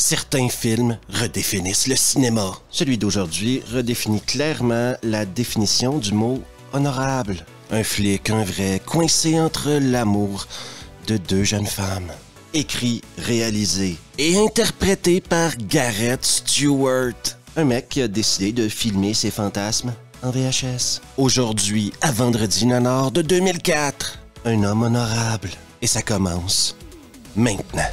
Certains films redéfinissent le cinéma. Celui d'aujourd'hui redéfinit clairement la définition du mot honorable. Un flic, un vrai, coincé entre l'amour de deux jeunes femmes. Écrit, réalisé et interprété par Garrett Stewart. Un mec qui a décidé de filmer ses fantasmes en VHS. Aujourd'hui, à Vendredi Nanar de 2004. Un homme honorable. Et ça commence maintenant.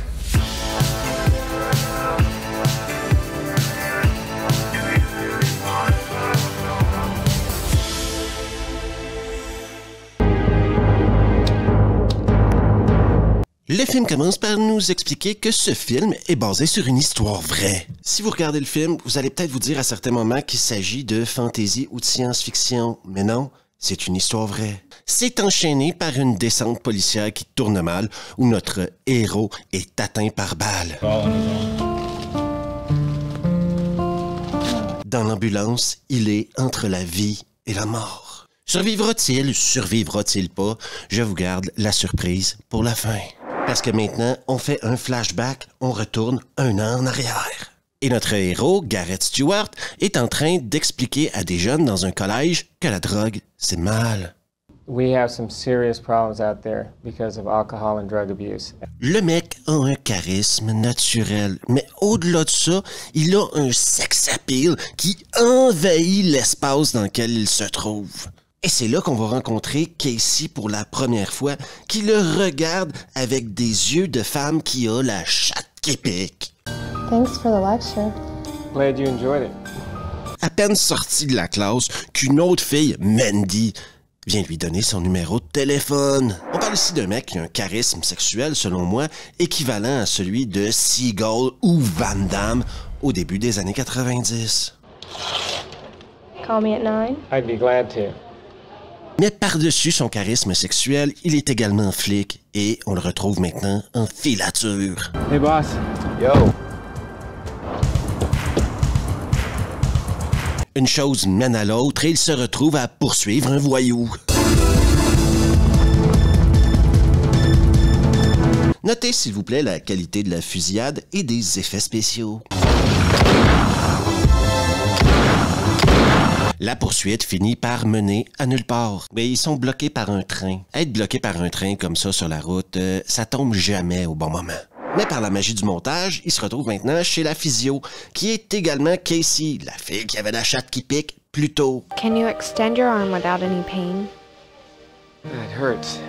Le film commence par nous expliquer que ce film est basé sur une histoire vraie. Si vous regardez le film, vous allez peut-être vous dire à certains moments qu'il s'agit de fantaisie ou de science-fiction, mais non, c'est une histoire vraie. C'est enchaîné par une descente policière qui tourne mal, où notre héros est atteint par balle. Dans l'ambulance, il est entre la vie et la mort. Survivra-t-il, survivra-t-il pas? Je vous garde la surprise pour la fin. Parce que maintenant, on fait un flashback, on retourne un an en arrière. Et notre héros, Garrett Stewart, est en train d'expliquer à des jeunes dans un collège que la drogue, c'est mal. We have some serious problems out there because of alcohol and drug abuse. Le mec a un charisme naturel, mais au-delà de ça, il a un sex appeal qui envahit l'espace dans lequel il se trouve. Et c'est là qu'on va rencontrer Casey pour la première fois, qui le regarde avec des yeux de femme qui a la chatte qui pique. Thanks for the lecture. Glad you enjoyed it. À peine sorti de la classe, qu'une autre fille, Mandy, vient lui donner son numéro de téléphone. On parle ici d'un mec qui a un charisme sexuel, selon moi, équivalent à celui de Seagull ou Van Damme au début des années 90. Call me at 9. I'd be glad to. Mais par-dessus son charisme sexuel, il est également flic et on le retrouve maintenant en filature. Hey boss. Yo. Une chose mène à l'autre et il se retrouve à poursuivre un voyou. Notez s'il vous plaît la qualité de la fusillade et des effets spéciaux. La poursuite finit par mener à nulle part. Mais ils sont bloqués par un train. Être bloqué par un train comme ça sur la route, ça tombe jamais au bon moment. Mais par la magie du montage, ils se retrouvent maintenant chez la physio, qui est également Casey, la fille qui avait la chatte qui pique plus tôt. Can you extend your arm without any pain? It hurts.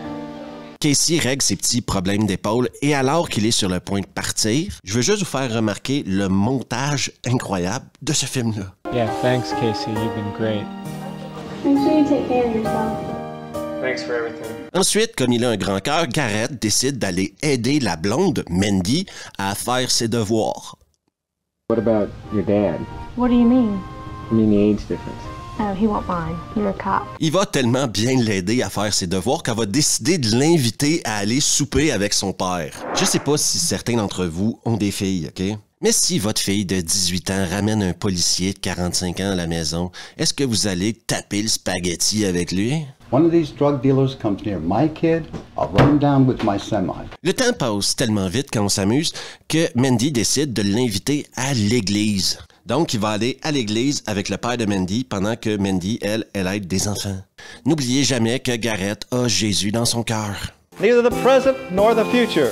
Casey règle ses petits problèmes d'épaule et alors qu'il est sur le point de partir, je veux juste vous faire remarquer le montage incroyable de ce film-là. Yeah, thanks Casey, you've been great. Make sure you take care of yourself. Thanks for everything. Ensuite, comme il a un grand cœur, Garrett décide d'aller aider la blonde, Mandy, à faire ses devoirs. What about your dad? What do you mean? I mean the age difference. Oh, he won't mind. You're a cop. Il va tellement bien l'aider à faire ses devoirs qu'elle va décider de l'inviter à aller souper avec son père. Je sais pas si certains d'entre vous ont des filles, OK? Mais si votre fille de 18 ans ramène un policier de 45 ans à la maison, est-ce que vous allez taper le spaghetti avec lui? One of these drug dealers comes near my kid, I'll run him down with my semi. Le temps passe tellement vite quand on s'amuse que Mandy décide de l'inviter à l'église. Donc, il va aller à l'église avec le père de Mandy pendant que Mandy, elle aide des enfants. N'oubliez jamais que Garrett a Jésus dans son cœur. Neither the present nor the future,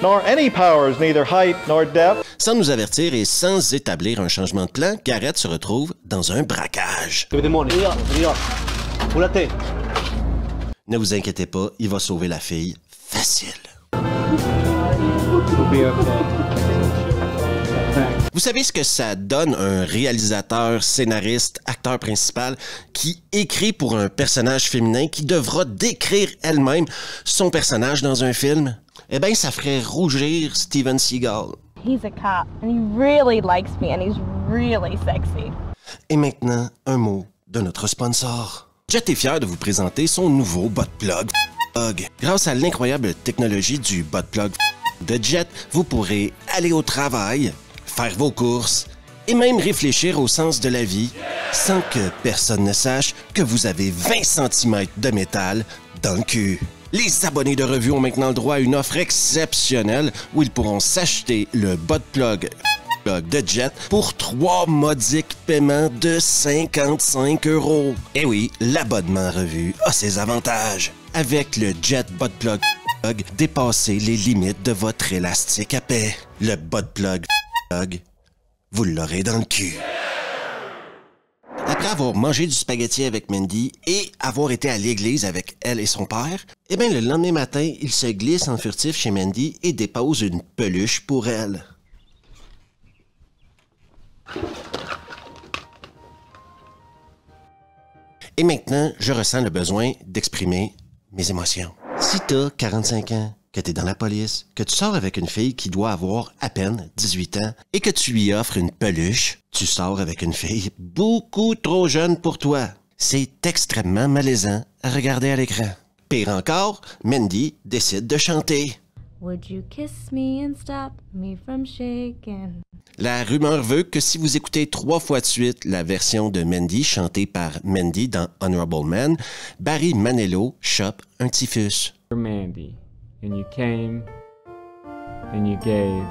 nor any powers, neither height nor depth. Sans nous avertir et sans établir un changement de plan, Garrett se retrouve dans un braquage. Ne vous inquiétez pas, il va sauver la fille facile. We'll be okay. Vous savez ce que ça donne un réalisateur, scénariste, acteur principal qui écrit pour un personnage féminin qui devra décrire elle-même son personnage dans un film? Eh bien, ça ferait rougir Steven Seagal. He's a cop, and he really likes me, and he's really sexy. Et maintenant, un mot de notre sponsor. Jet est fier de vous présenter son nouveau buttplug. Grâce à l'incroyable technologie du buttplug de Jet, vous pourrez aller au travail, faire vos courses et même réfléchir au sens de la vie sans que personne ne sache que vous avez 20 cm de métal dans le cul. Les abonnés de revue ont maintenant le droit à une offre exceptionnelle où ils pourront s'acheter le buttplug de Jet pour 3 modiques paiements de 55 €. Et oui, l'abonnement revue a ses avantages. Avec le Jet Butt Plug, dépassez les limites de votre élastique à paix. Le Butt Plug, vous l'aurez dans le cul. Après avoir mangé du spaghetti avec Mandy et avoir été à l'église avec elle et son père, eh bien, le lendemain matin, il se glisse en furtif chez Mandy et dépose une peluche pour elle. Et maintenant, je ressens le besoin d'exprimer mes émotions. Si t'as 45 ans, que t'es dans la police, que tu sors avec une fille qui doit avoir à peine 18 ans et que tu lui offres une peluche, tu sors avec une fille beaucoup trop jeune pour toi. C'est extrêmement malaisant à regarder à l'écran. Pire encore, Mandy décide de chanter. Would you kiss me and stop me from shaking? La rumeur veut que si vous écoutez 3 fois de suite la version de Mandy chantée par Mandy dans Honorable Man, Barry Manilow chope un typhus. You're Mandy, and you came, and you gave.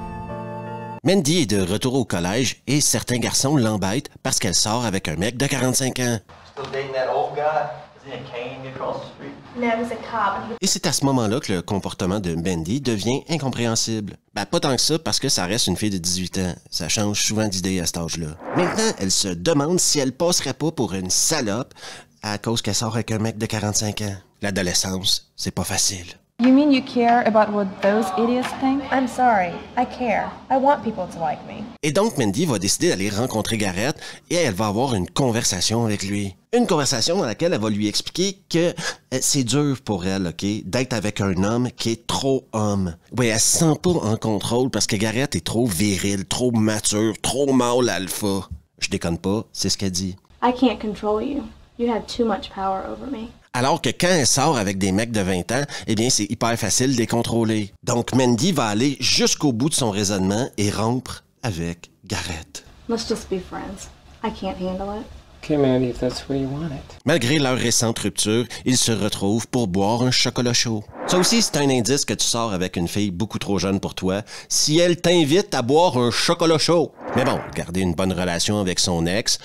Mandy est de retour au collège et certains garçons l'embêtent parce qu'elle sort avec un mec de 45 ans. Still dating that old guy? Is he a cane across the street? No, he's a cop. Et c'est à ce moment-là que le comportement de Mandy devient incompréhensible. Ben, pas tant que ça, parce que ça reste une fille de 18 ans. Ça change souvent d'idée à cet âge-là. Maintenant, elle se demande si elle passerait pas pour une salope à cause qu'elle sort avec un mec de 45 ans. L'adolescence, c'est pas facile. You mean you care about what those idiots think? I'm sorry. I care. I want people to like me. Et donc, Mandy va décider d'aller rencontrer Garrett et elle va avoir une conversation avec lui. Une conversation dans laquelle elle va lui expliquer que c'est dur pour elle, OK, d'être avec un homme qui est trop homme. Oui, elle se sent pas en contrôle parce que Garrett est trop viril, trop mature, trop mâle alpha. Je déconne pas, c'est ce qu'elle dit. I can't control you. You have too much power over me. Alors que quand elle sort avec des mecs de 20 ans, eh bien, c'est hyper facile de les contrôler. Donc, Mandy va aller jusqu'au bout de son raisonnement et rompre avec Garrett. Let's just be friends. I can't handle it. Okay, Mandy, if that's the way you want it. Malgré leur récente rupture, ils se retrouvent pour boire un chocolat chaud. Ça aussi, c'est un indice que tu sors avec une fille beaucoup trop jeune pour toi si elle t'invite à boire un chocolat chaud. Mais bon, garder une bonne relation avec son ex,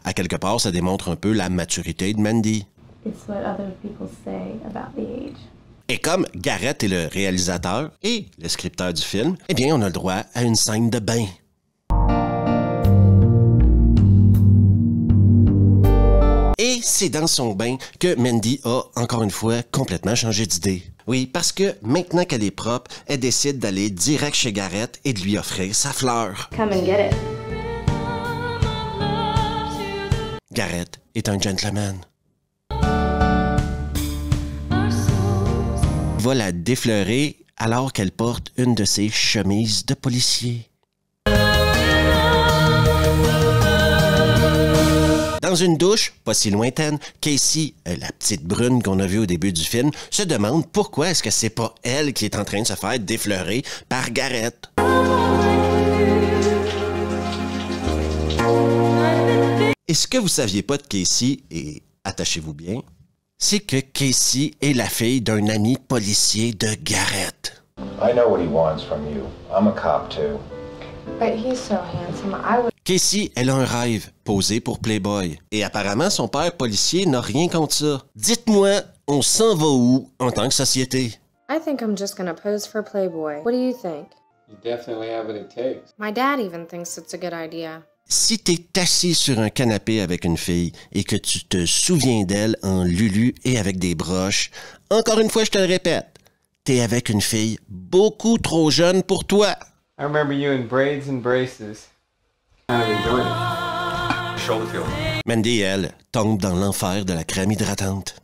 à quelque part, ça démontre un peu la maturité de Mandy. It's what other people say about the age. Et comme Garrett est le réalisateur et le scripteur du film, eh bien, on a le droit à une scène de bain. Et c'est dans son bain que Mandy a, encore une fois, complètement changé d'idée. Oui, parce que maintenant qu'elle est propre, elle décide d'aller direct chez Garrett et de lui offrir sa fleur. Come and get it. Garrett est un gentleman. Va la défleurer alors qu'elle porte une de ses chemises de policier. Dans une douche, pas si lointaine, Casey, la petite brune qu'on a vue au début du film, se demande pourquoi est-ce que c'est pas elle qui est en train de se faire défleurer par Garrett. Et ce que vous saviez pas de Casey, et attachez-vous bien, c'est que Casey est la fille d'un ami policier de Garrett. I know what he wants from you. I'm a cop too. But he's so handsome. I would. Casey, elle a un rêve, posé pour Playboy. Et apparemment, son père policier n'a rien contre ça. Dites-moi, on s'en va où en tant que société? I think I'm just gonna pose for Playboy. What do you think? You definitely have what it takes. My dad even thinks it's a good idea. Si t'es assis sur un canapé avec une fille et que tu te souviens d'elle en lulu et avec des broches, encore une fois, je te le répète, t'es avec une fille beaucoup trop jeune pour toi. I remember you in braids and braces. Kind of enjoyed it. Shoulder feel. Mandy, elle, tombe dans l'enfer de la crème hydratante.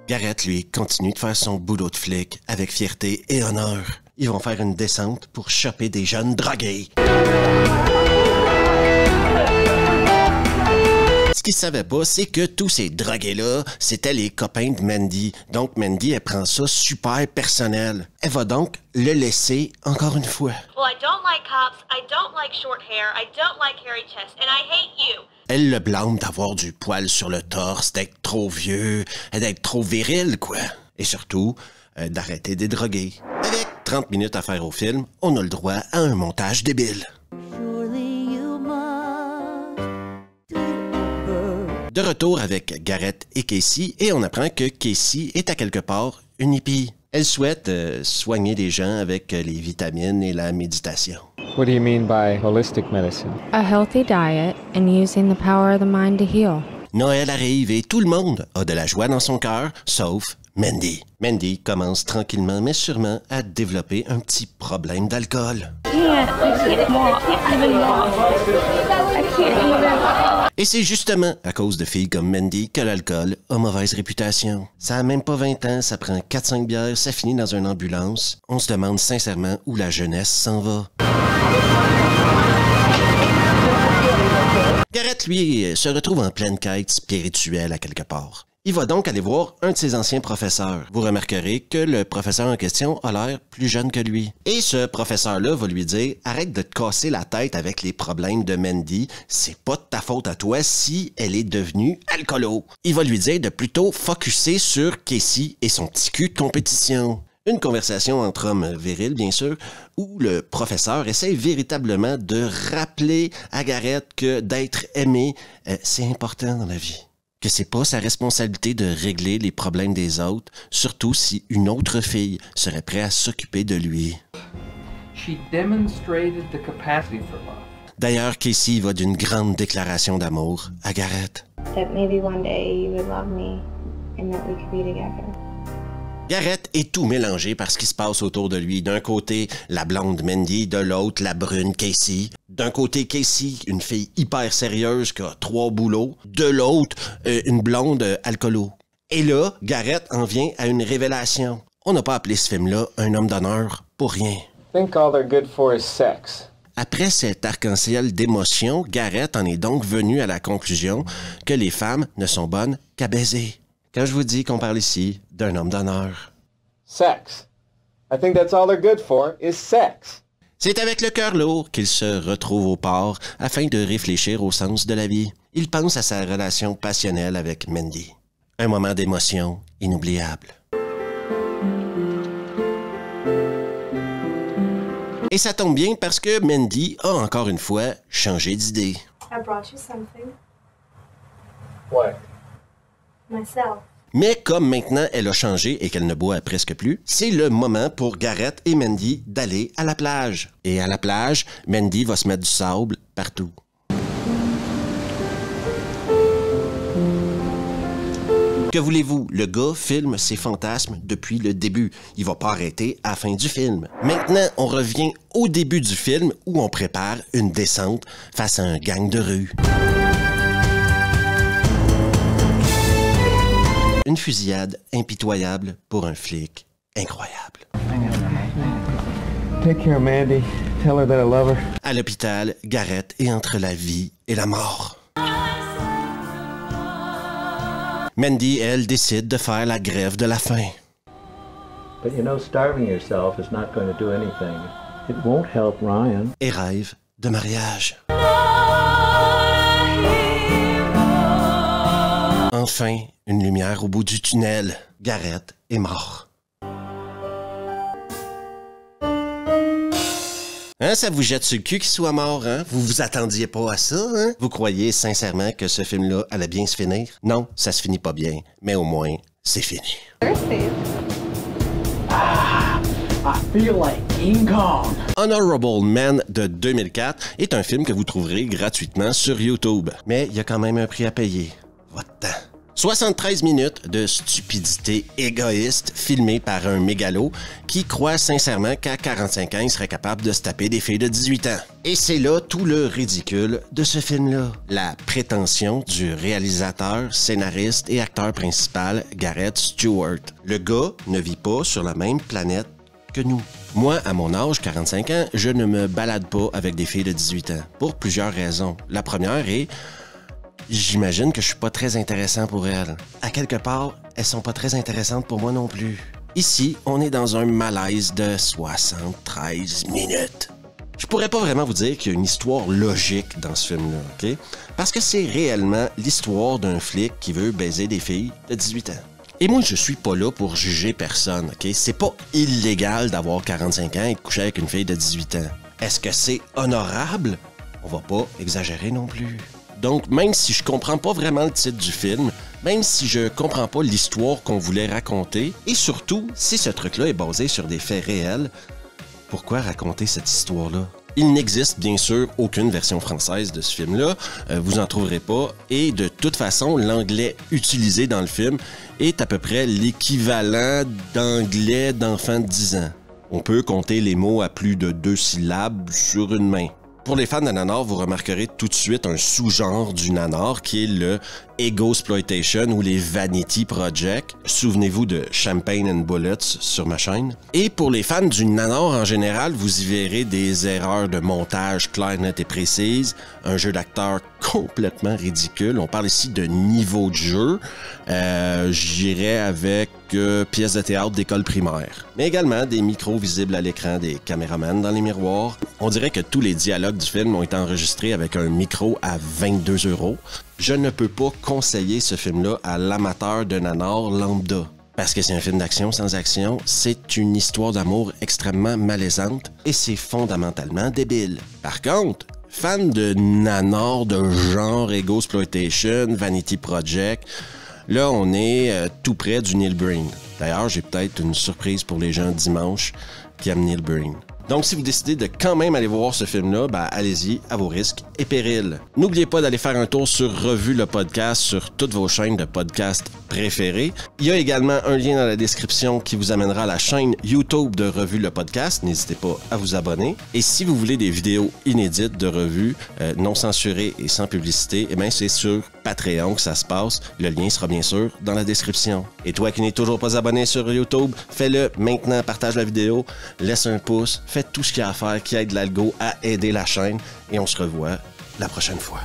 Garrett, lui, continue de faire son boulot de flic avec fierté et honneur. Ils vont faire une descente pour choper des jeunes drogués. Ce qu'ils savaient pas, c'est que tous ces drogués-là, c'était les copains de Mandy. Donc Mandy, elle prend ça super personnel. Elle va donc le laisser encore une fois. Well, I don't like cops, I don't like short hair, I don't like hairy chest, and I hate you. Elle le blâme d'avoir du poil sur le torse, d'être trop vieux, d'être trop viril, quoi. Et surtout, d'arrêter des drogués. Avec 30 minutes à faire au film, on a le droit à un montage débile. De retour avec Garrett et Casey, et on apprend que Casey est à quelque part une hippie. Elle souhaite soigner les gens avec les vitamines et la méditation. What do you mean by holistic medicine? A healthy diet and using the power of the mind to heal. Noël arrive et tout le monde a de la joie dans son cœur, sauf Mandy. Mandy commence tranquillement mais sûrement à développer un petit problème d'alcool. Et c'est justement à cause de filles comme Mandy que l'alcool a mauvaise réputation. Ça a même pas 20 ans, ça prend 4-5 bières, ça finit dans une ambulance. On se demande sincèrement où la jeunesse s'en va. Garrett, lui, se retrouve en pleine quête spirituelle à quelque part. Il va donc aller voir un de ses anciens professeurs. Vous remarquerez que le professeur en question a l'air plus jeune que lui. Et ce professeur-là va lui dire « Arrête de te casser la tête avec les problèmes de Mandy, c'est pas de ta faute à toi si elle est devenue alcoolo. » Il va lui dire de plutôt focusser sur Casey et son petit cul de compétition. Une conversation entre hommes virils, bien sûr, où le professeur essaie véritablement de rappeler à Garrett que d'être aimé, c'est important dans la vie. Que c'est pas sa responsabilité de régler les problèmes des autres, surtout si une autre fille serait prête à s'occuper de lui. D'ailleurs, Casey va d'une grande déclaration d'amour à Garrett. That maybe one day you would love me and that we could be together. Garrett est tout mélangé par ce qui se passe autour de lui. D'un côté, la blonde Mandy, de l'autre, la brune Casey. D'un côté, Casey, une fille hyper sérieuse qui a 3 boulots. De l'autre, une blonde alcoolo. Et là, Garrett en vient à une révélation. On n'a pas appelé ce film-là Un homme d'honneur pour rien. I think all they're good for is sex. Après cet arc-en-ciel d'émotions, Garrett en est donc venu à la conclusion que les femmes ne sont bonnes qu'à baiser. Quand je vous dis qu'on parle ici d'un homme d'honneur. Sex. I think that's all they're good for is sex. C'est avec le cœur lourd qu'il se retrouve au port afin de réfléchir au sens de la vie. Il pense à sa relation passionnelle avec Mandy. Un moment d'émotion inoubliable. Et ça tombe bien parce que Mandy a encore une fois changé d'idée. I brought you something. What? Myself. Mais comme maintenant elle a changé et qu'elle ne boit presque plus, c'est le moment pour Garrett et Mandy d'aller à la plage. Et à la plage, Mandy va se mettre du sable partout. Que voulez-vous? Le gars filme ses fantasmes depuis le début. Il va pas arrêter à la fin du film. Maintenant, on revient au début du film où on prépare une descente face à un gang de rue. Une fusillade impitoyable pour un flic incroyable. Take care, Mandy. Tell her that I love her. À l'hôpital, Garrett est entre la vie et la mort. Mandy, elle, décide de faire la grève de la faim. But you know, starving yourself is not going to do anything. It won't help Ryan. Et rêve de mariage. Enfin, une lumière au bout du tunnel. Garrett est mort. Hein, ça vous jette sur le cul qu'il soit mort, hein? Vous vous attendiez pas à ça, hein? Vous croyez sincèrement que ce film-là allait bien se finir? Non, ça se finit pas bien. Mais au moins, c'est fini. I feel like King Kong. Honorable Man de 2004 est un film que vous trouverez gratuitement sur YouTube. Mais il y a quand même un prix à payer. Votre temps. 73 minutes de stupidité égoïste filmée par un mégalo qui croit sincèrement qu'à 45 ans, il serait capable de se taper des filles de 18 ans. Et c'est là tout le ridicule de ce film-là. La prétention du réalisateur, scénariste et acteur principal Garrett Stewart. Le gars ne vit pas sur la même planète que nous. Moi, à mon âge, 45 ans, je ne me balade pas avec des filles de 18 ans. Pour plusieurs raisons. La première est... J'imagine que je suis pas très intéressant pour elles. À quelque part, elles sont pas très intéressantes pour moi non plus. Ici, on est dans un malaise de 73 minutes. Je pourrais pas vraiment vous dire qu'il y a une histoire logique dans ce film-là, OK? Parce que c'est réellement l'histoire d'un flic qui veut baiser des filles de 18 ans. Et moi, je suis pas là pour juger personne, OK? C'est pas illégal d'avoir 45 ans et de coucher avec une fille de 18 ans. Est-ce que c'est honorable? On va pas exagérer non plus. Donc, même si je comprends pas vraiment le titre du film, même si je comprends pas l'histoire qu'on voulait raconter, et surtout, si ce truc-là est basé sur des faits réels, pourquoi raconter cette histoire-là? Il n'existe bien sûr aucune version française de ce film-là, vous en trouverez pas, et de toute façon, l'anglais utilisé dans le film est à peu près l'équivalent d'anglais d'enfants de 10 ans. On peut compter les mots à plus de 2 syllabes sur une main. Pour les fans de nanar, vous remarquerez tout de suite un sous-genre du nanar qui est le Egosploitation ou les Vanity Project. Souvenez-vous de Champagne and Bullets sur ma chaîne. Et pour les fans du nanar en général, vous y verrez des erreurs de montage claires, nettes et précises, un jeu d'acteur complètement ridicule. On parle ici de niveau de jeu. J'irais avec pièces de théâtre d'école primaire. Mais également des micros visibles à l'écran, des caméramans dans les miroirs. On dirait que tous les dialogues du film ont été enregistrés avec un micro à 22 €. Je ne peux pas conseiller ce film-là à l'amateur de nanar lambda. Parce que c'est un film d'action sans action, c'est une histoire d'amour extrêmement malaisante et c'est fondamentalement débile. Par contre, fan de nanar de genre Egosploitation, Vanity Project, là on est tout près du Neil Breen. D'ailleurs, j'ai peut-être une surprise pour les gens dimanche qui aiment Neil Breen. Donc, si vous décidez de quand même aller voir ce film-là, ben, allez-y à vos risques et périls. N'oubliez pas d'aller faire un tour sur Revue le podcast sur toutes vos chaînes de podcast préférées. Il y a également un lien dans la description qui vous amènera à la chaîne YouTube de Revue le podcast. N'hésitez pas à vous abonner. Et si vous voulez des vidéos inédites de Revue, non censurées et sans publicité, eh bien, c'est sur Patreon que ça se passe. Le lien sera bien sûr dans la description. Et toi qui n'es toujours pas abonné sur YouTube, fais-le maintenant, partage la vidéo, laisse un pouce, faites tout ce qu'il y a à faire qui aide l'algo à aider la chaîne et on se revoit la prochaine fois.